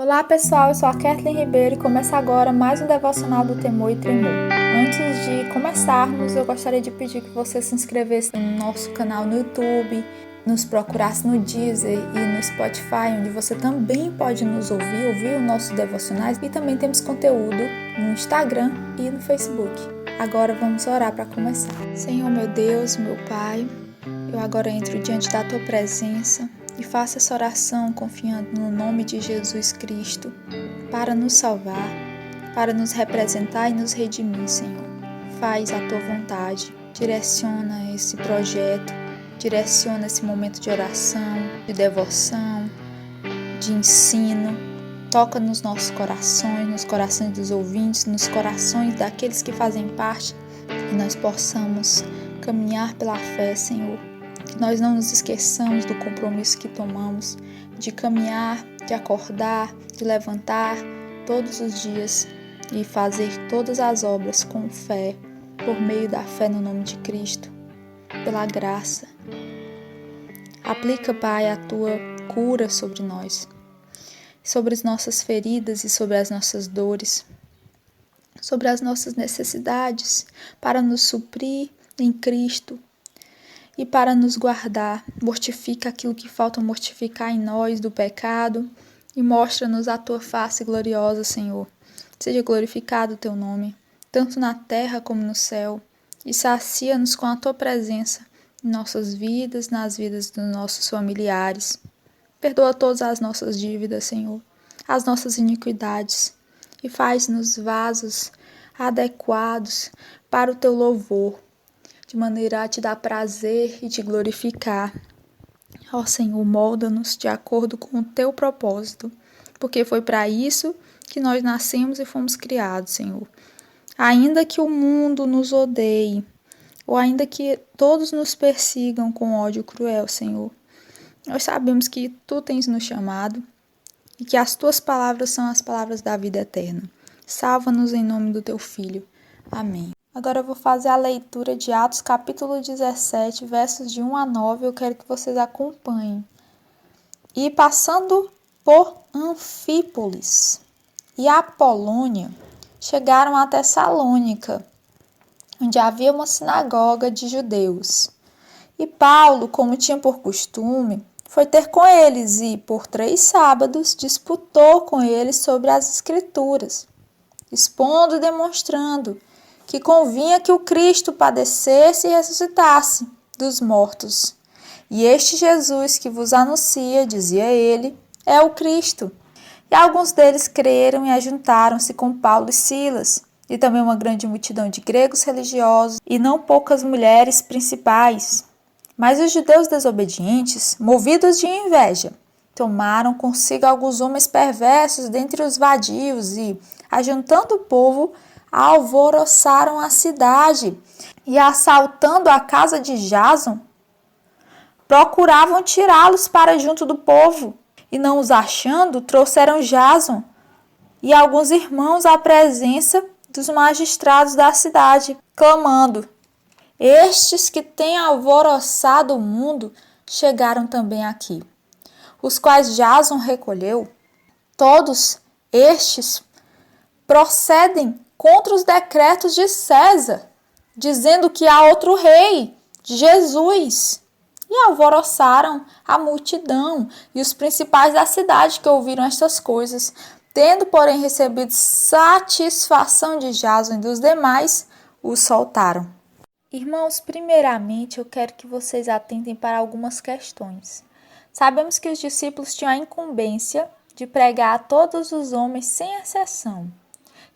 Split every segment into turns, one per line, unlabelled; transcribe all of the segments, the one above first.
Olá pessoal, eu sou a Kathleen Ribeiro e começa agora mais um devocional do Temor e Tremor. Antes de começarmos, eu gostaria de pedir que você se inscrevesse no nosso canal no YouTube, nos procurasse no Deezer e no Spotify, onde você também pode nos ouvir os nossos devocionais, e também temos conteúdo no Instagram e no Facebook. Agora vamos orar para começar. Senhor meu Deus, meu Pai, eu agora entro diante da Tua presença e faço essa oração confiando no nome de Jesus Cristo para nos salvar, para nos representar e nos redimir, Senhor. Faz a Tua vontade, direciona esse projeto, direciona esse momento de oração, de devoção, de ensino. Toca nos nossos corações, nos corações dos ouvintes, nos corações daqueles que fazem parte, e nós possamos caminhar pela fé, Senhor. Que nós não nos esqueçamos do compromisso que tomamos de caminhar, de acordar, de levantar todos os dias e fazer todas as obras com fé, por meio da fé no nome de Cristo, pela graça. Aplica, Pai, a Tua cura sobre nós, sobre as nossas feridas e sobre as nossas dores, sobre as nossas necessidades, para nos suprir em Cristo e para nos guardar. Mortifica aquilo que falta mortificar em nós do pecado e mostra-nos a Tua face gloriosa, Senhor. Seja glorificado o Teu nome, tanto na terra como no céu, e sacia-nos com a Tua presença em nossas vidas, nas vidas dos nossos familiares. Perdoa todas as nossas dívidas, Senhor, as nossas iniquidades, e faz-nos vasos adequados para o Teu louvor, de maneira a Te dar prazer e Te glorificar. Ó Senhor, molda-nos de acordo com o Teu propósito, porque foi para isso que nós nascemos e fomos criados, Senhor. Ainda que o mundo nos odeie, ou ainda que todos nos persigam com ódio cruel, Senhor, nós sabemos que Tu tens nos chamado e que as Tuas palavras são as palavras da vida eterna. Salva-nos em nome do Teu Filho. Amém. Agora eu vou fazer a leitura de Atos capítulo 17, versos de 1 a 9, eu quero que vocês acompanhem. E passando por Anfípolis e Apolônia, chegaram a Tessalônica, onde havia uma sinagoga de judeus. E Paulo, como tinha por costume, foi ter com eles e, por 3 sábados, disputou com eles sobre as Escrituras, expondo e demonstrando que convinha que o Cristo padecesse e ressuscitasse dos mortos. E este Jesus que vos anuncia, dizia ele, é o Cristo. E alguns deles creram e ajuntaram-se com Paulo e Silas, e também uma grande multidão de gregos religiosos e não poucas mulheres principais. Mas os judeus desobedientes, movidos de inveja, tomaram consigo alguns homens perversos dentre os vadios e, ajuntando o povo, alvoroçaram a cidade e, assaltando a casa de Jason, procuravam tirá-los para junto do povo. E não os achando, trouxeram Jason e alguns irmãos à presença dos magistrados da cidade, clamando: estes que têm alvoroçado o mundo chegaram também aqui, os quais Jason recolheu. Todos estes procedem contra os decretos de César, dizendo que há outro rei, Jesus. E alvoroçaram a multidão e os principais da cidade que ouviram estas coisas. Tendo, porém, recebido satisfação de Jason e dos demais, os soltaram. Irmãos, primeiramente eu quero que vocês atentem para algumas questões. Sabemos que os discípulos tinham a incumbência de pregar a todos os homens sem exceção.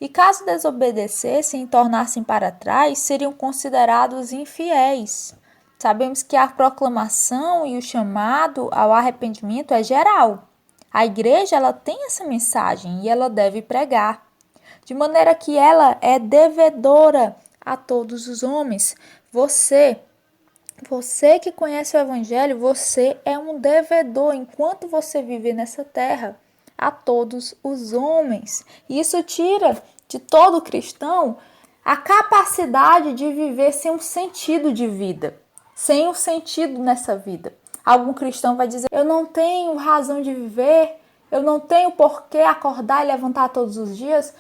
E caso desobedecessem e tornassem para trás, seriam considerados infiéis. Sabemos que a proclamação e o chamado ao arrependimento é geral. A igreja ela tem essa mensagem e ela deve pregar, de maneira que ela é devedora a todos os homens. Você que conhece o Evangelho, você é um devedor enquanto você viver nessa terra a todos os homens. E isso tira de todo cristão a capacidade de viver sem um sentido de vida, sem um sentido nessa vida. Algum cristão vai dizer: eu não tenho razão de viver, eu não tenho por que acordar e levantar todos os dias.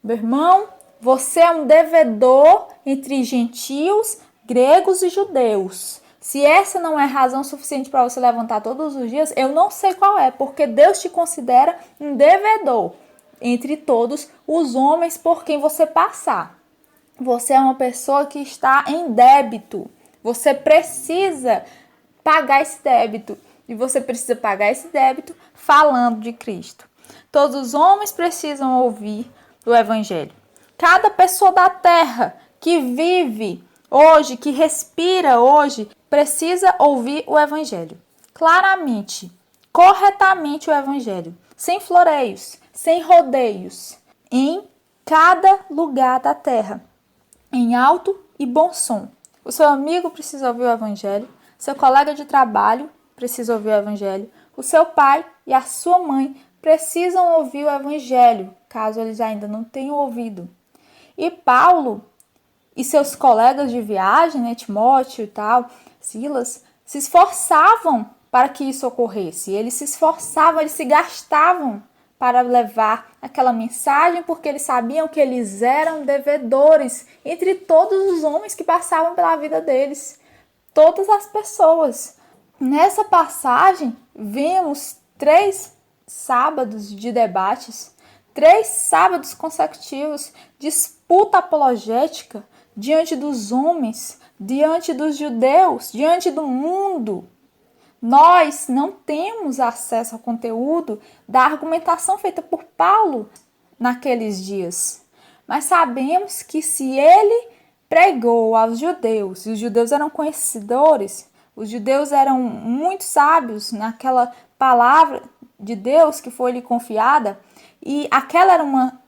Meu irmão, você é um devedor entre gentios, gregos e judeus. Se essa não é razão suficiente para você levantar todos os dias, eu não sei qual é, porque Deus te considera um devedor entre todos os homens por quem você passar. Você é uma pessoa que está em débito. Você precisa pagar esse débito. E você precisa pagar esse débito falando de Cristo. Todos os homens precisam ouvir o Evangelho. Cada pessoa da terra que vive hoje, que respira hoje, precisa ouvir o Evangelho. Claramente, corretamente o Evangelho. Sem floreios, sem rodeios. Em cada lugar da terra. Em alto e bom som. O seu amigo precisa ouvir o Evangelho. Seu colega de trabalho precisa ouvir o Evangelho. O seu pai e a sua mãe precisam ouvir o Evangelho, caso eles ainda não tenham ouvido. E Paulo e seus colegas de viagem, né, Timóteo e tal, Silas, se esforçavam para que isso ocorresse. Eles se esforçavam, eles se gastavam para levar aquela mensagem, porque eles sabiam que eles eram devedores entre todos os homens que passavam pela vida deles. Todas as pessoas. Nessa passagem, vemos 3 sábados de debates, 3 sábados consecutivos, disputa apologética diante dos homens, diante dos judeus, diante do mundo. Nós não temos acesso ao conteúdo da argumentação feita por Paulo naqueles dias, mas sabemos que se ele pregou aos judeus, e os judeus eram conhecedores, os judeus eram muito sábios naquela palavra de Deus que foi lhe confiada, e aquela era uma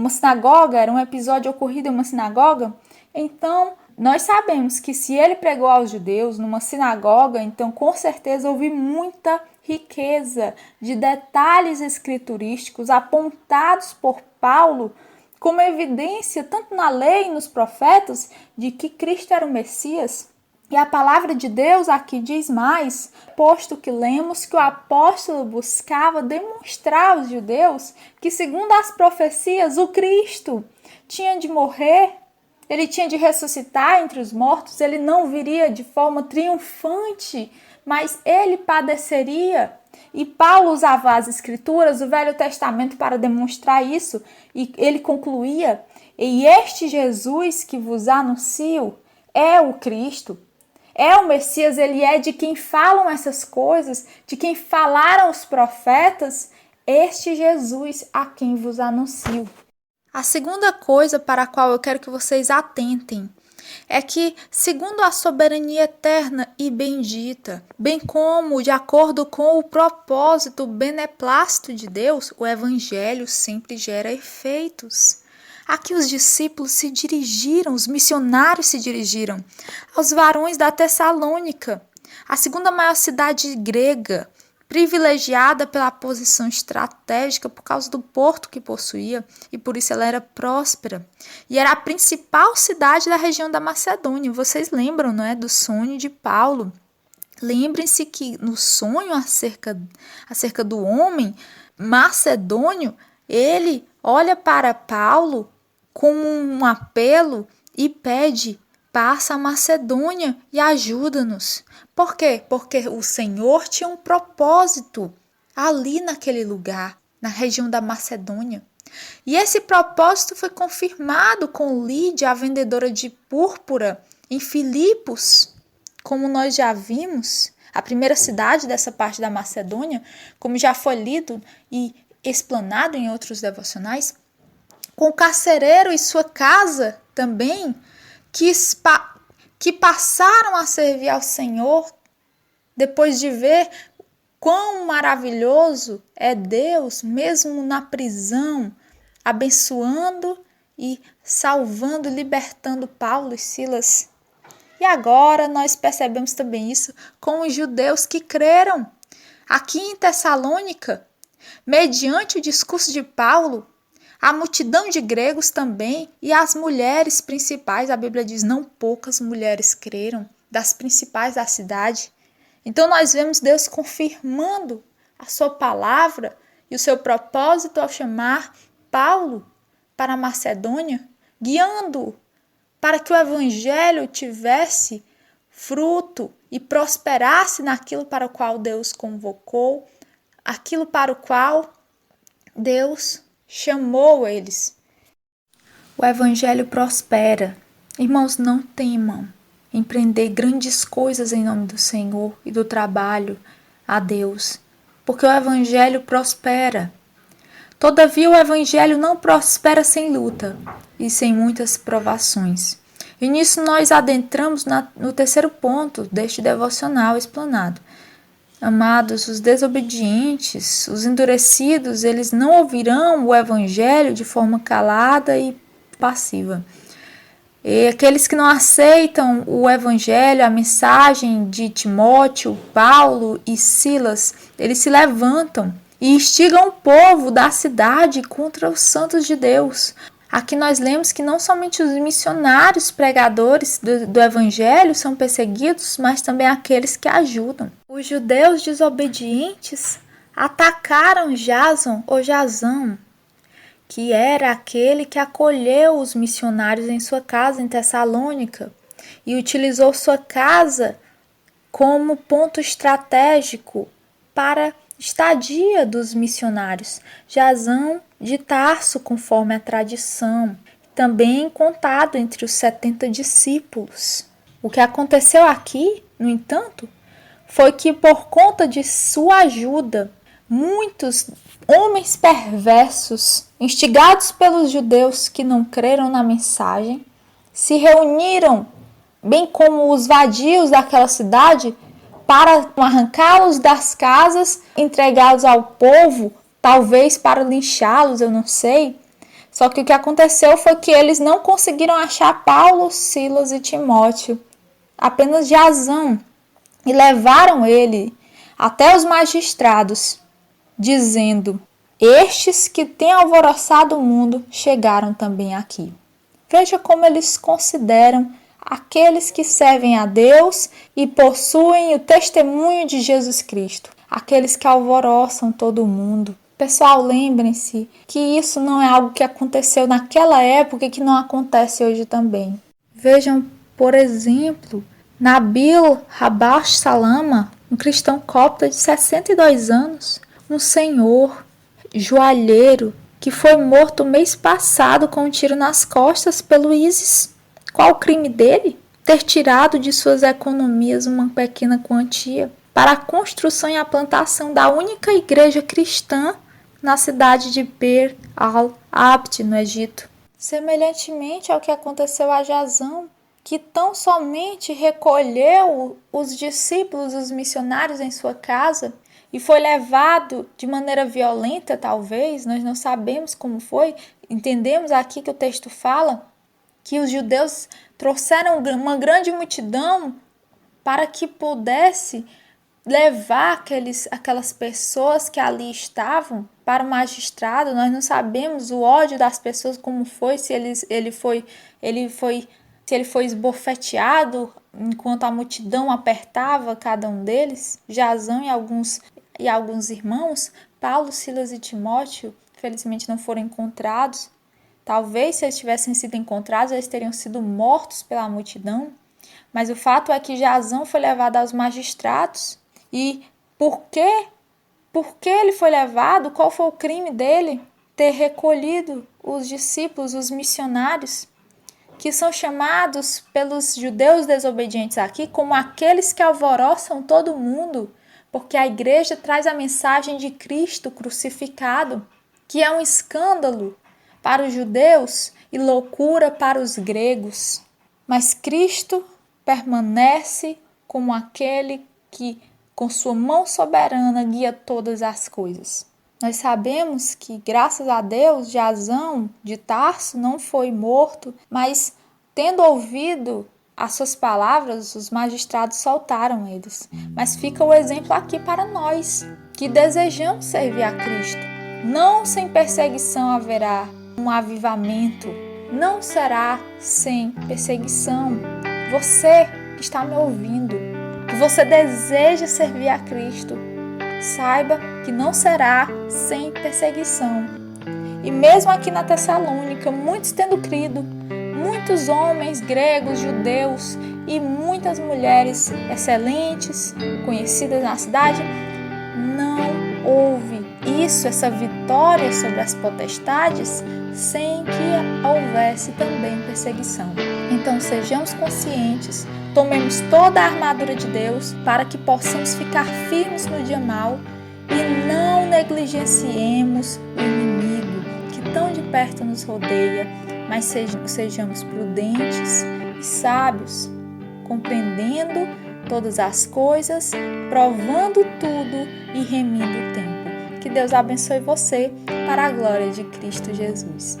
sinagoga, era um episódio ocorrido em uma sinagoga, então nós sabemos que se ele pregou aos judeus numa sinagoga, então com certeza houve muita riqueza de detalhes escriturísticos apontados por Paulo como evidência, tanto na lei e nos profetas, de que Cristo era o Messias. E a palavra de Deus aqui diz mais, posto que lemos que o apóstolo buscava demonstrar aos judeus que, segundo as profecias, o Cristo tinha de morrer, ele tinha de ressuscitar entre os mortos, ele não viria de forma triunfante, mas ele padeceria. E Paulo usava as Escrituras, o Velho Testamento, para demonstrar isso, e ele concluía: e este Jesus que vos anuncio é o Cristo, é o Messias, ele é de quem falam essas coisas, de quem falaram os profetas, este Jesus a quem vos anuncio. A segunda coisa para a qual eu quero que vocês atentem é que, segundo a soberania eterna e bendita, bem como de acordo com o propósito beneplácito de Deus, o Evangelho sempre gera efeitos. Aqui os discípulos se dirigiram, os missionários se dirigiram aos varões da Tessalônica, a segunda maior cidade grega, privilegiada pela posição estratégica por causa do porto que possuía, e por isso ela era próspera. E era a principal cidade da região da Macedônia. Vocês lembram, não é, do sonho de Paulo? Lembrem-se que no sonho acerca do homem macedônio, ele olha para Paulo com um apelo e pede: passa a Macedônia e ajuda-nos. Por quê? Porque o Senhor tinha um propósito ali naquele lugar, na região da Macedônia. E esse propósito foi confirmado com Lídia, a vendedora de púrpura, em Filipos, como nós já vimos, a primeira cidade dessa parte da Macedônia, como já foi lido e explanado em outros devocionais, com o carcereiro e sua casa também, que passaram a servir ao Senhor depois de ver quão maravilhoso é Deus, mesmo na prisão, abençoando e salvando, libertando Paulo e Silas. E agora nós percebemos também isso com os judeus que creram. Aqui em Tessalônica, mediante o discurso de Paulo, a multidão de gregos também e as mulheres principais, a Bíblia diz, não poucas mulheres creram, das principais da cidade. Então nós vemos Deus confirmando a sua palavra e o seu propósito ao chamar Paulo para a Macedônia, guiando-o para que o evangelho tivesse fruto e prosperasse naquilo para o qual Deus convocou, aquilo para o qual Deus chamou eles. O evangelho prospera. Irmãos, não temam empreender grandes coisas em nome do Senhor e do trabalho a Deus, porque o evangelho prospera. Todavia, o evangelho não prospera sem luta e sem muitas provações. E nisso nós adentramos no terceiro ponto deste devocional explanado. Amados, os desobedientes, os endurecidos, eles não ouvirão o evangelho de forma calada e passiva. E aqueles que não aceitam o evangelho, a mensagem de Timóteo, Paulo e Silas, eles se levantam e instigam o povo da cidade contra os santos de Deus. Aqui nós lemos que não somente os missionários pregadores do evangelho são perseguidos, mas também aqueles que ajudam. Os judeus desobedientes atacaram Jason ou Jazão, que era aquele que acolheu os missionários em sua casa em Tessalônica e utilizou sua casa como ponto estratégico para estadia dos missionários. Jazão de Tarso, conforme a tradição, também contado entre os 70 discípulos. O que aconteceu aqui, no entanto, foi que por conta de sua ajuda, muitos homens perversos, instigados pelos judeus que não creram na mensagem, se reuniram, bem como os vadios daquela cidade, para arrancá-los das casas, entregá-los ao povo, talvez para linchá-los, eu não sei. Só que o que aconteceu foi que eles não conseguiram achar Paulo, Silas e Timóteo, apenas Jazão, e levaram ele até os magistrados, dizendo: estes que têm alvoroçado o mundo chegaram também aqui. Veja como eles consideram aqueles que servem a Deus e possuem o testemunho de Jesus Cristo, aqueles que alvoroçam todo o mundo. Pessoal, lembrem-se que isso não é algo que aconteceu naquela época e que não acontece hoje também. Vejam, por exemplo, Nabil Rabash Salama, um cristão copta de 62 anos, um senhor joalheiro que foi morto mês passado com um tiro nas costas pelo ISIS. Qual o crime dele? Ter tirado de suas economias uma pequena quantia para a construção e a plantação da única igreja cristã na cidade de Bir al-Abd, no Egito. Semelhantemente ao que aconteceu a Jazão, que tão somente recolheu os discípulos, os missionários em sua casa e foi levado de maneira violenta, talvez, nós não sabemos como foi, entendemos aqui que o texto fala que os judeus trouxeram uma grande multidão para que pudesse levar aquelas pessoas que ali estavam para o magistrado. Nós não sabemos o ódio das pessoas, como foi, se ele foi esbofeteado enquanto a multidão apertava cada um deles. Jazão e alguns irmãos, Paulo, Silas e Timóteo, felizmente não foram encontrados. Talvez, se eles tivessem sido encontrados, eles teriam sido mortos pela multidão. Mas o fato é que Jazão foi levado aos magistrados. E por que ele foi levado? Qual foi o crime dele? Ter recolhido os discípulos, os missionários, que são chamados pelos judeus desobedientes aqui como aqueles que alvoroçam todo mundo, porque a igreja traz a mensagem de Cristo crucificado, que é um escândalo para os judeus e loucura para os gregos. Mas Cristo permanece como aquele que, com sua mão soberana, guia todas as coisas. Nós sabemos que, graças a Deus, Jazão de Tarso não foi morto, mas, tendo ouvido as suas palavras, os magistrados soltaram eles. Mas fica o exemplo aqui para nós, que desejamos servir a Cristo. Não sem perseguição haverá um avivamento, não será sem perseguição. Você que está me ouvindo, que você deseja servir a Cristo, saiba que não será sem perseguição. E mesmo aqui na Tessalônica, muitos tendo crido, muitos homens gregos, judeus e muitas mulheres excelentes, conhecidas na cidade, não houve essa vitória sobre as potestades, sem que houvesse também perseguição. Então sejamos conscientes, tomemos toda a armadura de Deus para que possamos ficar firmes no dia mau e não negligenciemos o inimigo que tão de perto nos rodeia, mas sejamos prudentes e sábios, compreendendo todas as coisas, provando tudo e remindo o tempo. Que Deus abençoe você para a glória de Cristo Jesus.